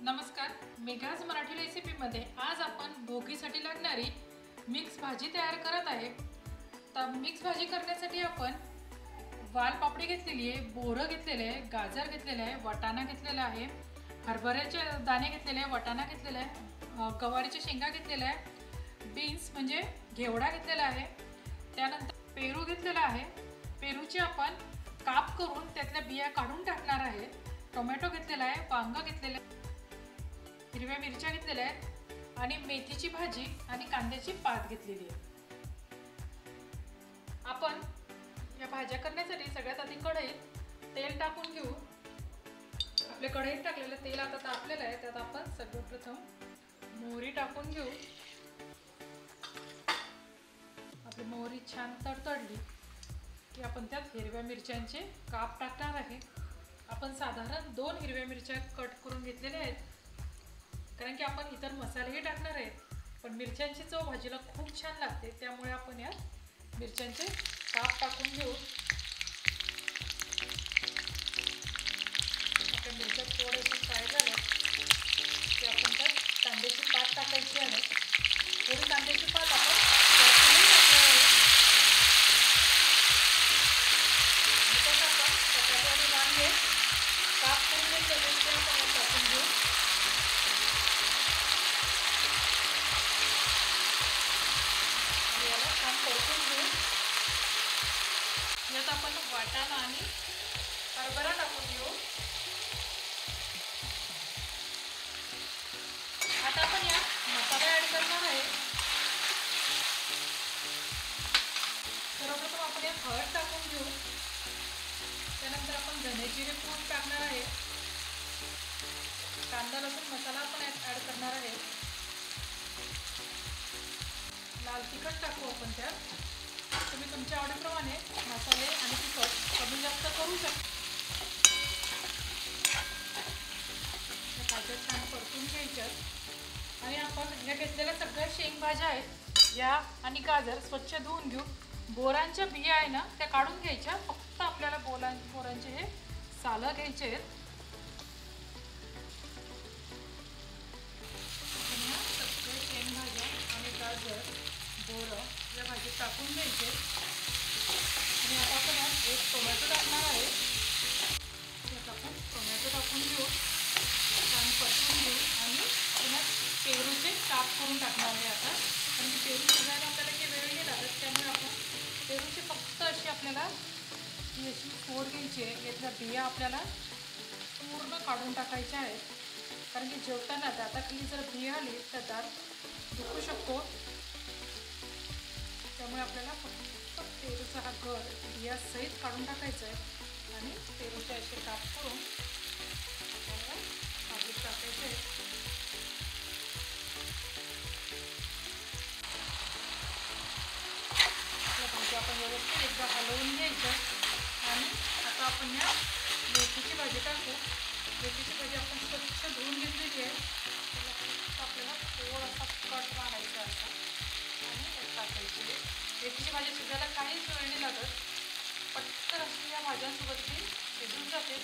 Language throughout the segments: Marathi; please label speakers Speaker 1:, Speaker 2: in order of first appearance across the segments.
Speaker 1: नमस्कार, मेघाज मराठी रेसिपीमध्ये आज आपण भोगीसाठी लागणारी मिक्स भाजी तयार करत आहे। तर मिक्स भाजी करण्यासाठी आपण वालपापडी घेतलेली आहे, बोरं घेतलेले आहे, गाजर घेतलेले आहे, वाटाणा घेतलेला आहे, हरभऱ्याचे दाणे घेतलेले आहे, वाटाणा घेतलेला आहे, गवारीच्या शेंगा घेतलेल्या आहे, बीन्स म्हणजे घेवडा घेतलेला आहे, त्यानंतर पेरू घेतलेला आहे। पेरूचे आपण काप करून त्यातल्या बिया काढून टाकणार आहे। टोमॅटो घेतलेला आहे, वांगा घेतलेला आहे, हिरव्या मिरच्या घेतलेल्या आहेत आणि मेथीची भाजी आणि कांद्याची पात घेतलेली आहे। आपण या भाज्या करण्यासाठी सगळ्यात आधी कढईत तेल टाकून घेऊ। आपल्या कढईत टाकलेलं तेल आता तापलेलं आहे, त्यात आपण सर्वप्रथम मोहरी टाकून घेऊ। आपली मोहरी छान तडतडली की आपण त्यात हिरव्या मिरच्यांचे काप टाकणार आहे। आपण साधारण 2 हिरव्या मिरच्या कट करून घेतलेल्या आहेत, कारण की आपण इतर मसालेही टाकणार आहे, पण मिरच्यांची चव भाजीला खूप छान लागते, त्यामुळे आपण या मिरच्यांचे काप टाकून घेऊ। आपल्या मिरच्या थोडेसे फ्राय झाले की आपण त्यात कांद्याची पात टाकायची आहे। थोडी कांद्याची पात आपण परतून टाकणार आहे आणि त्यात आपण बटाटे आणि वांगे काप करून घेतलेले ते आपण टाकून घेऊ। यात आपण वाटाणा आणि हरभरा टाकून घेऊ। आता आपण या मसाला ऍड करणार आहे। सर्वप्रथम आपण यात हळद टाकून घेऊ, त्यानंतर आपण धने जिरे पूड टाकणार आहे, कांदा लसूण मसाला आपण ऍड करणार आहे, लाल तिखट टाकू आपण त्यात। तुम्ही तुमच्या आवडीप्रमाणे मसाले आणि तिखट कमी जास्त करू शकता। भाज्या छान परतून घ्यायच्यात आणि आपण ह्या घेतलेल्या सगळ्या शेंगभाज्या आहेत या आणि गाजर स्वच्छ धुवून घेऊ। बोरांच्या बिया आहे ना त्या काढून घ्यायच्या, फक्त आपल्याला बोरांचे हे सालं घ्यायचे आहेत। सगळे शेंगभाज्या आणि गाजर बोरं या भाजीत टाकून घ्यायचे आणि आता आपण यात एक टोमॅटो टाकणार आहे। यात आपण टोमॅटो टाकून घेऊ, छान परतून घेऊ आणि आपण पेरूचे काप करून टाकणार आहे आता, कारण की पेरू शिजायला आपल्याला काही वेळ नाही लागत, त्यामुळे आपण पेरूचे फक्त अशी आपल्याला ही अशी फोड घ्यायची आहे। यातल्या बिया आपल्याला पूर्ण काढून टाकायच्या आहेत, कारण की जेवताना दाताखाली जर बिया आली तर दात दुखू शकतो, त्यामुळे आपल्याला फक्त पेरूचा हा गर बिया सहित काढून टाकायचा आहे आणि पेरूचे असे काप करून आपल्याला भाजीत टाकायचे आहे। आपल्या भाजी आपण व्यवस्थित एकदा हलवून घ्यायचं आणि आता आपण या मेथीची भाजी टाकू। मेथीची भाजी आपण स्वच्छ धुवून घेतलेली आहे, त्याला फक्त आपल्याला थोडासा कट मारायचा असा आणि टाकायची आहे। मेथीची भाजी शिजायला काहीच वेळ नाही लागत, पटकन अशी या भाज्यांसोबत ती शिजून जाते,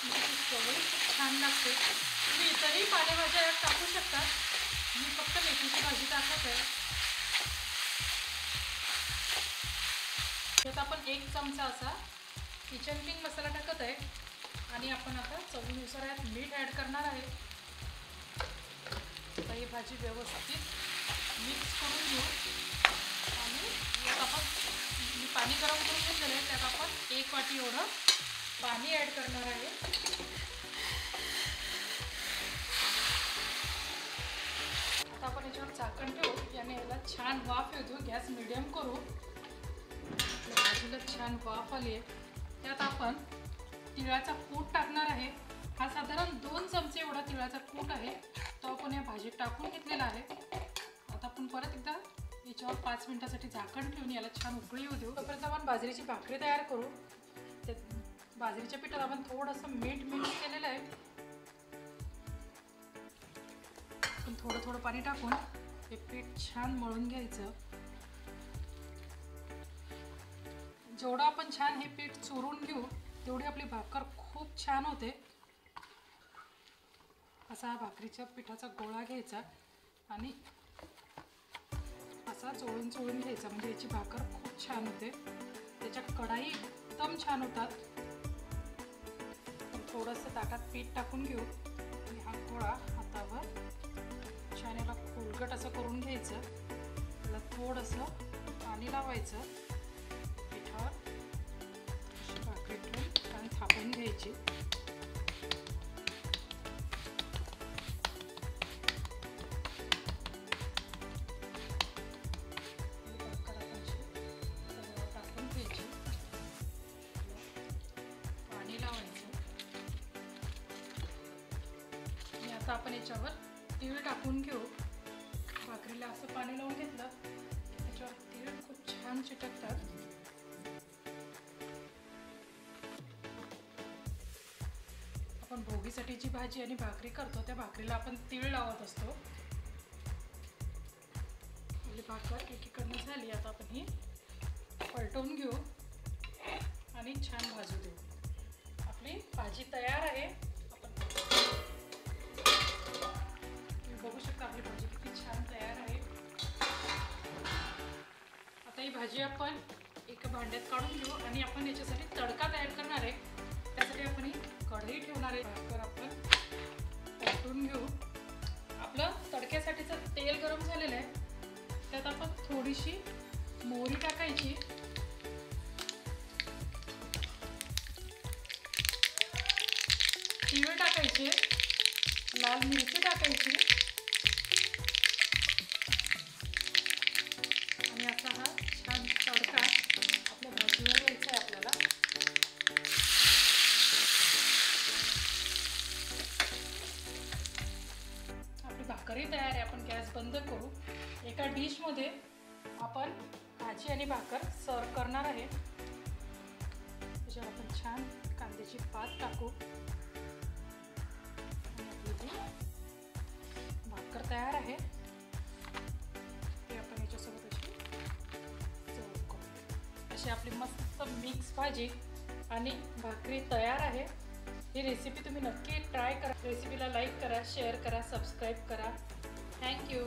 Speaker 1: मेथीची चवही खूप छान लागते। तुम्ही इतरही पालेभाज्या यात टाकू शकता, मी फक्त मेथीची भाजी टाकत आहे। यात आपण 1 चमचा असा किचन किंग मसाला टाकत आहे आणि आपण आता चवीनुसार यात मीठ ॲड करणार आहे। आता ही भाजी व्यवस्थित मिक्स करून घेऊ आणि यात आपण पाणी गरम करून घेतलेलं आहे, त्यात आपण 1 वाटी एवढं पाणी ॲड करणार आहे। आता आपण याच्यावर झाकण ठेवू, याने याला छान वाफ येऊ। गॅस मिडियम करू। भाजीला छान वाफ आली आहे, त्यात आपण तिळाचा कूट टाकणार आहे। हा साधारण 2 चमचे एवढा तिळाचा कूट आहे, तो आपण या भाजीत टाकून घेतलेला आहे। आता आपण परत एकदा याच्यावर 5 मिनिटासाठी झाकण ठेवून याला छान उकळी येऊ देऊ। तोपर्यंत आपण बाजरीची भाकरी तयार करू। बाजरीच्या पिठात आपण थोडंसं मीठ मिक्स केलेलं आहे, आपण थोडं पाणी टाकून हे पीठ छान मळून घ्यायचं। जेवढं आपण छान हे पीठ चुरून घेऊ तेवढी आपली भाकर खूप छान होते। असा भाकरीच्या पिठाचा गोळा घ्यायचा आणि असा चोळून घ्यायचा, म्हणजे याची भाकर खूप छान होते. त्याच्या कढाई एकदम छान होतात. थोडंसं ताटात पीठ टाकून घेऊ आणि हा गोळा हातावर छान याला खोलगट असं करून घ्यायचं. त्याला थोडंसं पाणी लावायचं. पिठावर भाकरी ठेवून छान थापून घ्यायची. टाकून घ्यायची, पाणी लावायचं. आणि आता आपण याच्यावर तीळ टाकून घेऊ. भाकरीला असं पाणी लावून घेतलं त्याच्यावर तीळ खूप छान चिटकतात. आपण भोगीसाठी जी भाजी आणि भाकरी करतो त्या भाकरीला आपण तीळ लावत असतो. आपली भाकर एकीकडनं झाली. आता आपण ही पलटवून घेऊ आणि छान भाजू देऊ. आपली भाजी तयार आहे. आपण बघू शकता आपली भाजी किती छान तयार आहे. आता ही भाजी आपण एका भांड्यात काढून घेऊ आणि आपण याच्यासाठी तडका तयार करणार आहे. त्यासाठी आपण ही कढई ठेवणार आहे. भाकर आपण परतून घेऊ. आपलं तडक्यासाठीचं तेल गरम झालेलं आहे. त्यात आपण थोडीशी मोहरी टाकायची, तीळ टाकायचे, लाल मिरची टाकायची आणि असा हा छान तडका आपल्या भाजीवर द्यायचा आहे आपल्याला. आपली भाकरी तयार आहे. आपण गॅस बंद करू. एका डिशमध्ये आपण भाजी आणि भाकर सर्व करणार आहे. त्याच्यावर आपण छान कांद्याची पात टाकू आणि आपली ती भाकर तयार आहे. ते आपण याच्यासोबत अशी सर्व करू. अशी आपली मस्त मिक्स भाजी आणि भाकरी तयार आहे. ही रेसिपी तुम्ही नक्की ट्राय करा. रेसिपीला लाईक करा, शेअर करा, सबस्क्राईब करा. थँक्यू.